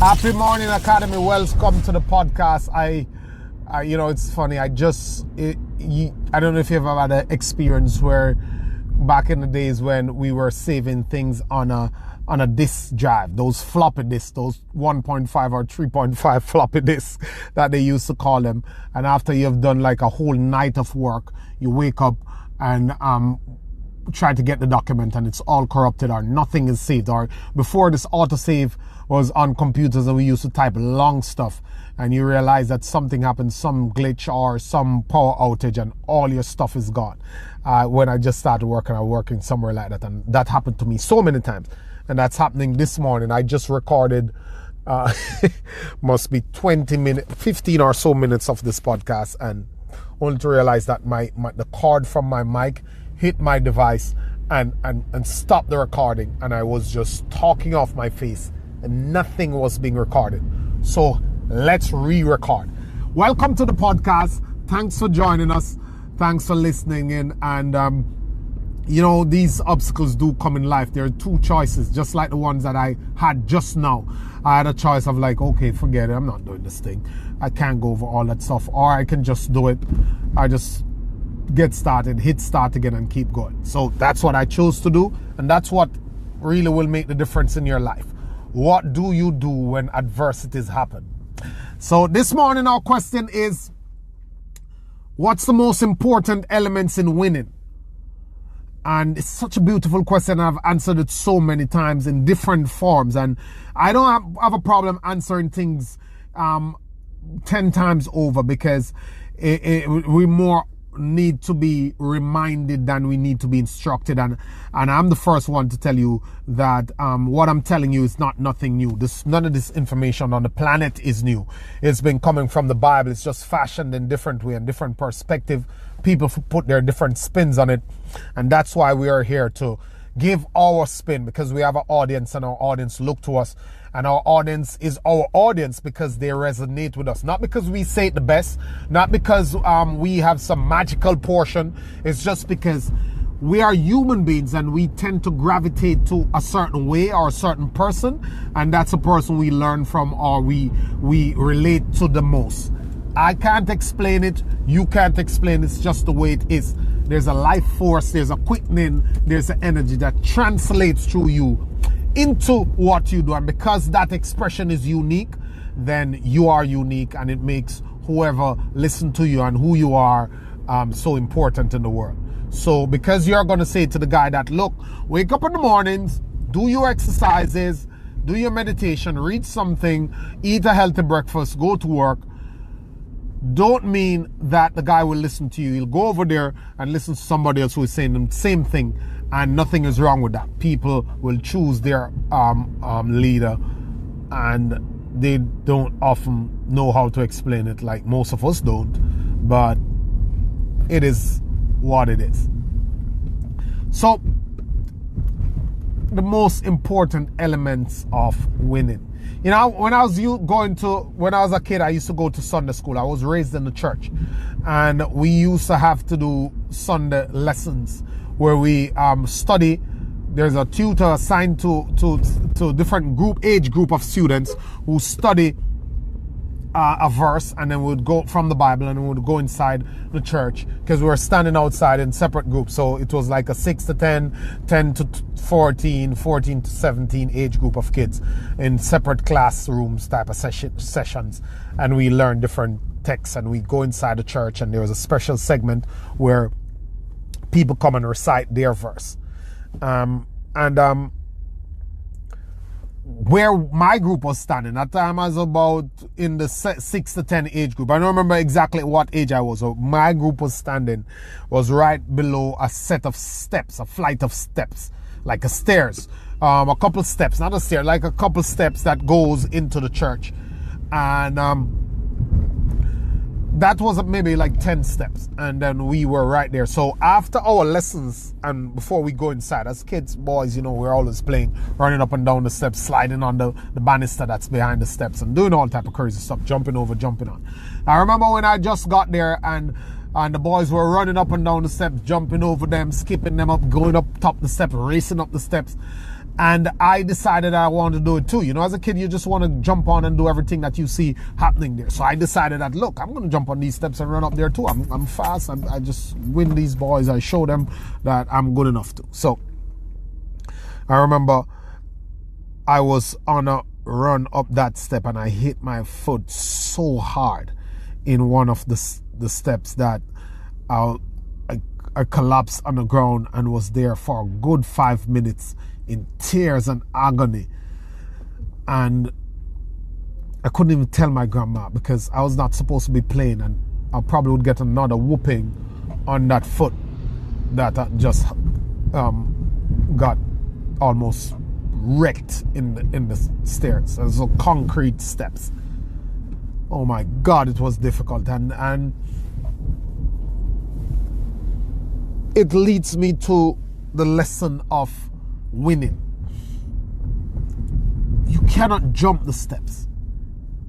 Happy morning, Academy. Welcome to the podcast. It's funny. I don't know if you've ever had an experience where back in the days when we were saving things on a disk drive, those floppy disks, those 1.5 or 3.5 floppy disks that they used to call them. And after you've done like a whole night of work, you wake up and try to get the document and it's all corrupted or nothing is saved. Or before, this autosave was on computers and we used to type long stuff, and you realize that something happened, some glitch or some power outage, and all your stuff is gone. When I just started working, I was working somewhere like that, and that happened to me so many times. And that's happening this morning. I just recorded must be 15 or so minutes of this podcast, and only to realize that the cord from my mic hit my device and stopped the recording, and I was just talking off my face and nothing was being recorded. So let's re-record. Welcome to the podcast. Thanks for joining us. Thanks for listening in. And these obstacles do come in life. There are two choices, just like the ones that I had just now. I had a choice of like, okay, forget it, I'm not doing this thing. I can't go over all that stuff. Or I can just do it. I just get started, hit start again and keep going. So that's what I chose to do. And that's what really will make the difference in your life. What do you do when adversities happen? So this morning our question is, what's the most important elements in winning? And it's such a beautiful question. I've answered it so many times in different forms, and I don't have a problem answering things 10 times over, because we more need to be reminded than we need to be instructed. And I'm the first one to tell you that what I'm telling you is nothing new. None of this information on the planet is new. It's been coming from the Bible. It's just fashioned in different way and different perspective. People put their different spins on it, and that's why we are here to give our spin, because we have an audience, and our audience look to us, and our audience is our audience because they resonate with us, not because we say it the best, not because we have some magical portion. It's just because we are human beings and we tend to gravitate to a certain way or a certain person, and that's a person we learn from or we relate to the most. I can't explain it. You can't explain it. It's just the way it is. There's a life force. There's a quickening. There's an energy that translates through you into what you do. And because that expression is unique, then you are unique, and it makes whoever listen to you and who you are so important in the world. So because you're going to say to the guy that, look, wake up in the mornings, do your exercises, do your meditation, read something, eat a healthy breakfast, go to work, don't mean that the guy will listen to you. He'll go over there and listen to somebody else who is saying the same thing, and nothing is wrong with that. People will choose their leader, and they don't often know how to explain it like most of us don't, but it is what it is. So the most important elements of winning. When I was a kid, I used to go to Sunday school. I was raised in the church, and we used to have to do Sunday lessons where we study. There's a tutor assigned to different age group of students who study a verse, and then we would go from the Bible and we would go inside the church, because we were standing outside in separate groups. So it was like a 6 to 10, 10 to 14, 14 to 17 age group of kids in separate classrooms type of sessions, and we learned different texts, and we go inside the church, and there was a special segment where people come and recite their verse. Where my group was standing at the time, I was about in the 6 to 10 age group. I don't remember exactly what age I was. So my group was right below a set of steps, a flight of steps, like a stairs, a couple steps, not a stair, like a couple steps that goes into the church. And that was maybe like 10 steps, and then we were right there. So after our lessons and before we go inside, as kids, boys, we're always playing, running up and down the steps, sliding on the banister that's behind the steps, and doing all type of crazy stuff, jumping over, jumping on. I remember when I just got there, and the boys were running up and down the steps, jumping over them, skipping them up, going up top the steps, racing up the steps. And I decided I wanted to do it too. You know, as a kid, you just want to jump on and do everything that you see happening there. So I decided that, look, I'm going to jump on these steps and run up there too. I'm fast. I just win these boys. I show them that I'm good enough to. So I remember I was on a run up that step and I hit my foot so hard in one of the steps that I collapsed on the ground and was there for a good 5 minutes in tears and agony. And I couldn't even tell my grandma because I was not supposed to be playing, and I probably would get another whooping on that foot that I just got almost wrecked in the stairs. So concrete steps. Oh my God, it was difficult, and it leads me to the lesson of winning. You cannot jump the steps.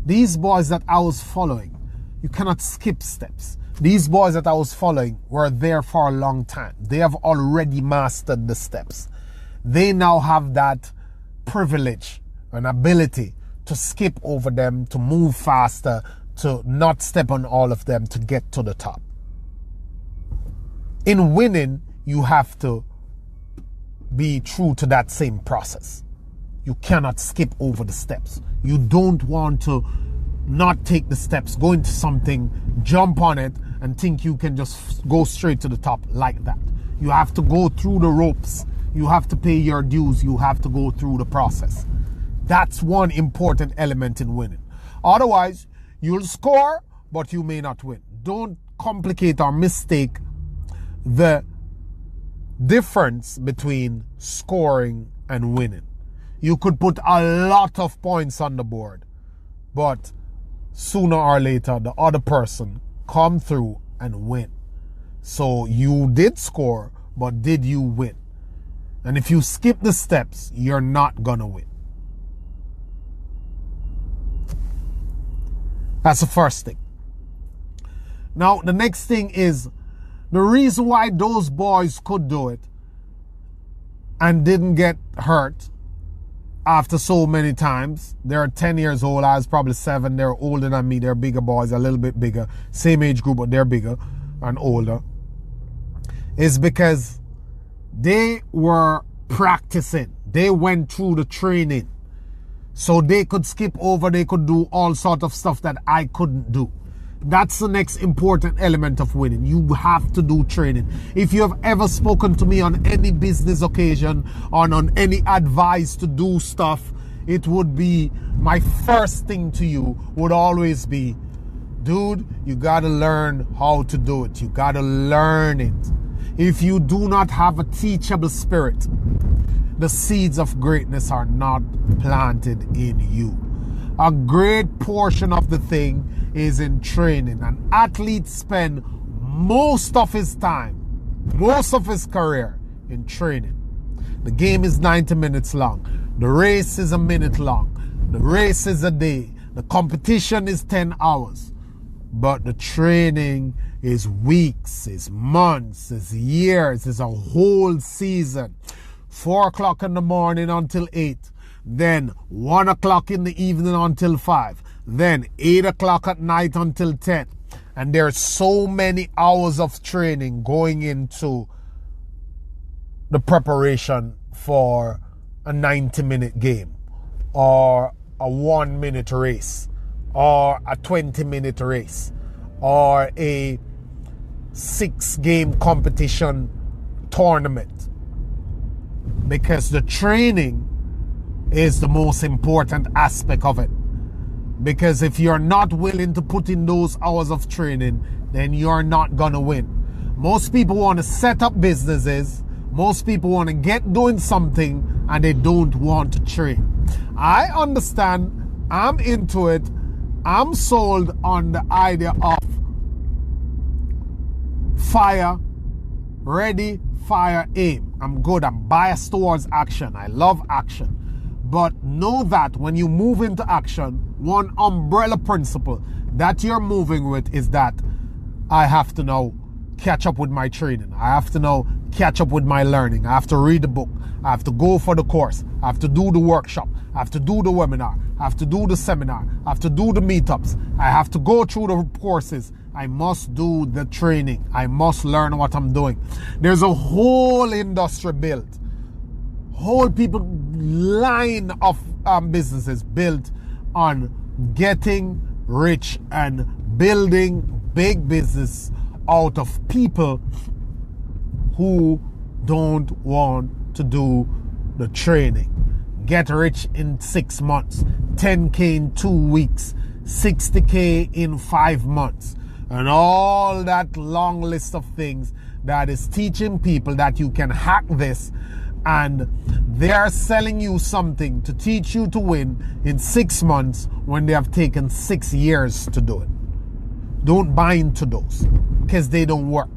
These boys that I was following, you cannot skip steps. These boys that I was following were there for a long time. They have already mastered the steps. They now have that privilege and ability to skip over them, to move faster, to not step on all of them to get to the top. In winning, you have to be true to that same process. You cannot skip over the steps. You don't want to not take the steps, go into something, jump on it, and think you can just go straight to the top like that. You have to go through the ropes. You have to pay your dues. You have to go through the process. That's one important element in winning. Otherwise, you'll score, but you may not win. Don't complicate or mistake the difference between scoring and winning. You could put a lot of points on the board, but sooner or later, the other person come through and win. So you did score, but did you win? And if you skip the steps, you're not gonna win. That's the first thing. Now, the next thing is the reason why those boys could do it and didn't get hurt after so many times. They're 10 years old. I was probably 7. They're older than me. They're bigger boys, a little bit bigger. Same age group, but they're bigger and older. Is because they were practicing. They went through the training. So they could skip over. They could do all sorts of stuff that I couldn't do. That's the next important element of winning. You have to do training. If you have ever spoken to me on any business occasion or on any advice to do stuff, it would be my first thing to you would always be, dude, you got to learn how to do it. You got to learn it. If you do not have a teachable spirit, the seeds of greatness are not planted in you. A great portion of the thing is in training. An athlete spends most of his time, most of his career in training. The game is 90 minutes long. The race is a minute long. The race is a day. The competition is 10 hours. But the training is weeks, is months, is years, is a whole season. 4 o'clock in the morning until 8. Then 1 o'clock in the evening until 5. Then 8 o'clock at night until 10. And there's so many hours of training going into the preparation for a 90-minute game or a 1-minute race or a 20-minute race or a 6-game competition tournament. Because the training is the most important aspect of it. Because if you're not willing to put in those hours of training, then you're not gonna win. Most people want to set up businesses. Most people want to get doing something and they don't want to train. I understand. I'm into it. I'm sold on the idea of fire, ready, fire, aim. I'm good. I'm biased towards action. I love action. But know that when you move into action, one umbrella principle that you're moving with is that I have to now catch up with my training. I have to now catch up with my learning. I have to read the book. I have to go for the course. I have to do the workshop. I have to do the webinar. I have to do the seminar. I have to do the meetups. I have to go through the courses. I must do the training. I must learn what I'm doing. There's a whole industry built. Whole people line of businesses built on getting rich and building big business out of people who don't want to do the training. Get rich in 6 months, 10K in 2 weeks, 60K in 5 months, and all that long list of things that is teaching people that you can hack this, and they are selling you something to teach you to win in 6 months when they have taken 6 years to do it. Don't buy into those, because they don't work.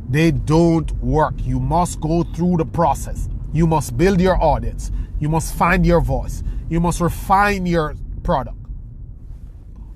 They don't work. You must go through the process. You must build your audience. You must find your voice. You must refine your product.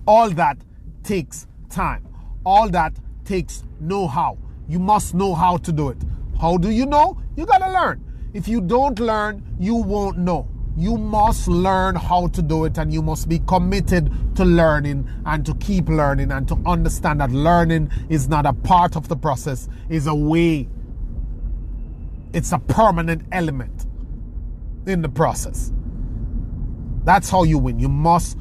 All that takes time. All that takes know-how. You must know how to do it. How do you know? You gotta learn. If you don't learn, you won't know. You must learn how to do it, and you must be committed to learning and to keep learning and to understand that learning is not a part of the process, it's a way. It's a permanent element in the process. That's how you win. You must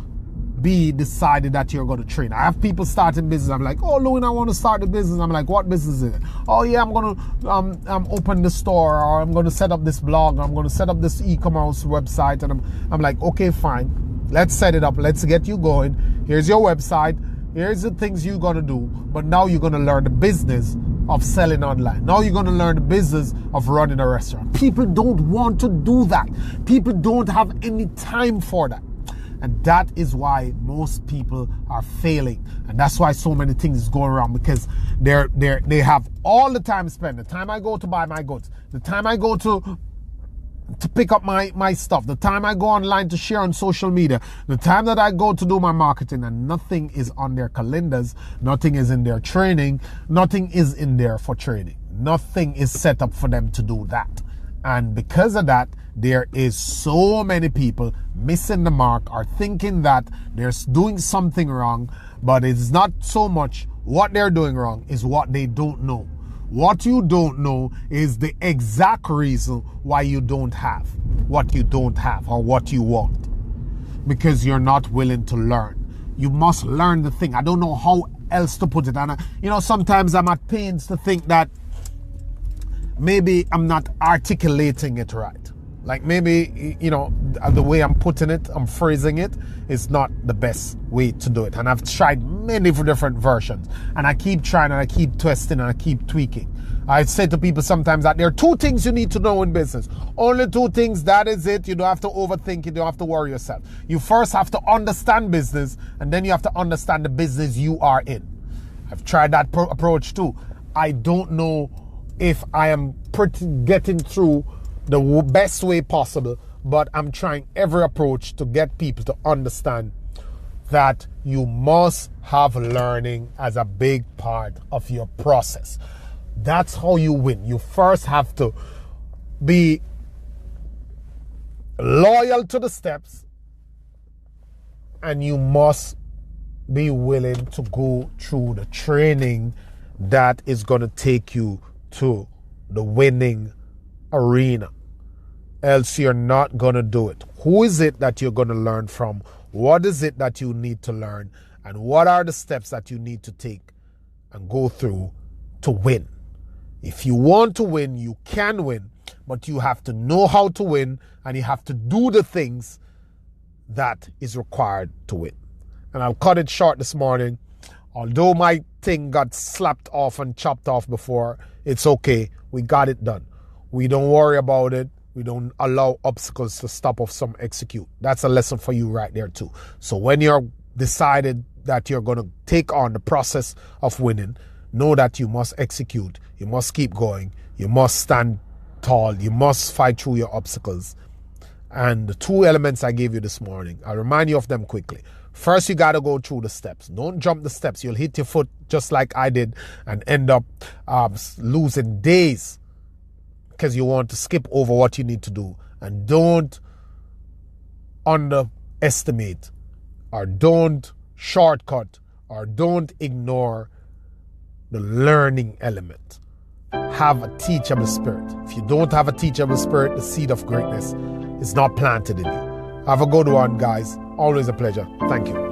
be decided that you're going to train. I have people starting business. I'm like, oh, Lewin, I want to start a business. I'm like, what business is it? Oh, yeah, I'm going to open the store, or I'm going to set up this blog, or I'm going to set up this e-commerce website. And I'm like, okay, fine. Let's set it up. Let's get you going. Here's your website. Here's the things you're going to do. But now you're going to learn the business of selling online. Now you're going to learn the business of running a restaurant. People don't want to do that. People don't have any time for that. And that is why most people are failing. And that's why so many things is going wrong, because they have all the time spent. The time I go to buy my goods, the time I go to pick up my stuff, the time I go online to share on social media, the time that I go to do my marketing, and nothing is on their calendars, nothing is in their training, nothing is in there for training. Nothing is set up for them to do that. And because of that, there is so many people missing the mark or thinking that they're doing something wrong, but it's not so much what they're doing wrong, is what they don't know. What you don't know is the exact reason why you don't have what you don't have or what you want, because you're not willing to learn. You must learn the thing. I don't know how else to put it. And sometimes I'm at pains to think that maybe I'm not articulating it right. Like maybe, the way I'm putting it, I'm phrasing it, is not the best way to do it. And I've tried many different versions. And I keep trying, and I keep twisting, and I keep tweaking. I say to people sometimes that there are 2 things you need to know in business. Only 2 things, that is it. You don't have to overthink, you don't have to worry yourself. You first have to understand business, and then you have to understand the business you are in. I've tried that approach too. I don't know if I am getting through the best way possible, but I'm trying every approach to get people to understand that you must have learning as a big part of your process. That's how you win. You first have to be loyal to the steps, and you must be willing to go through the training that is going to take you to the winning arena. Else you're not going to do it. Who is it that you're going to learn from? What is it that you need to learn? And what are the steps that you need to take and go through to win? If you want to win, you can win, but you have to know how to win, and you have to do the things that is required to win. And I'll cut it short this morning. Although my thing got slapped off and chopped off before, it's okay. We got it done. We don't worry about it. We don't allow obstacles to stop us from execute. That's a lesson for you right there too. So when you're decided that you're going to take on the process of winning, know that you must execute. You must keep going. You must stand tall. You must fight through your obstacles. And the 2 elements I gave you this morning, I'll remind you of them quickly. First, you got to go through the steps. Don't jump the steps. You'll hit your foot just like I did and end up losing days because you want to skip over what you need to do. And don't underestimate or don't shortcut or don't ignore the learning element. Have a teachable spirit. If you don't have a teachable spirit, the seed of greatness is not planted in you. Have a good one, guys. Always a pleasure. Thank you.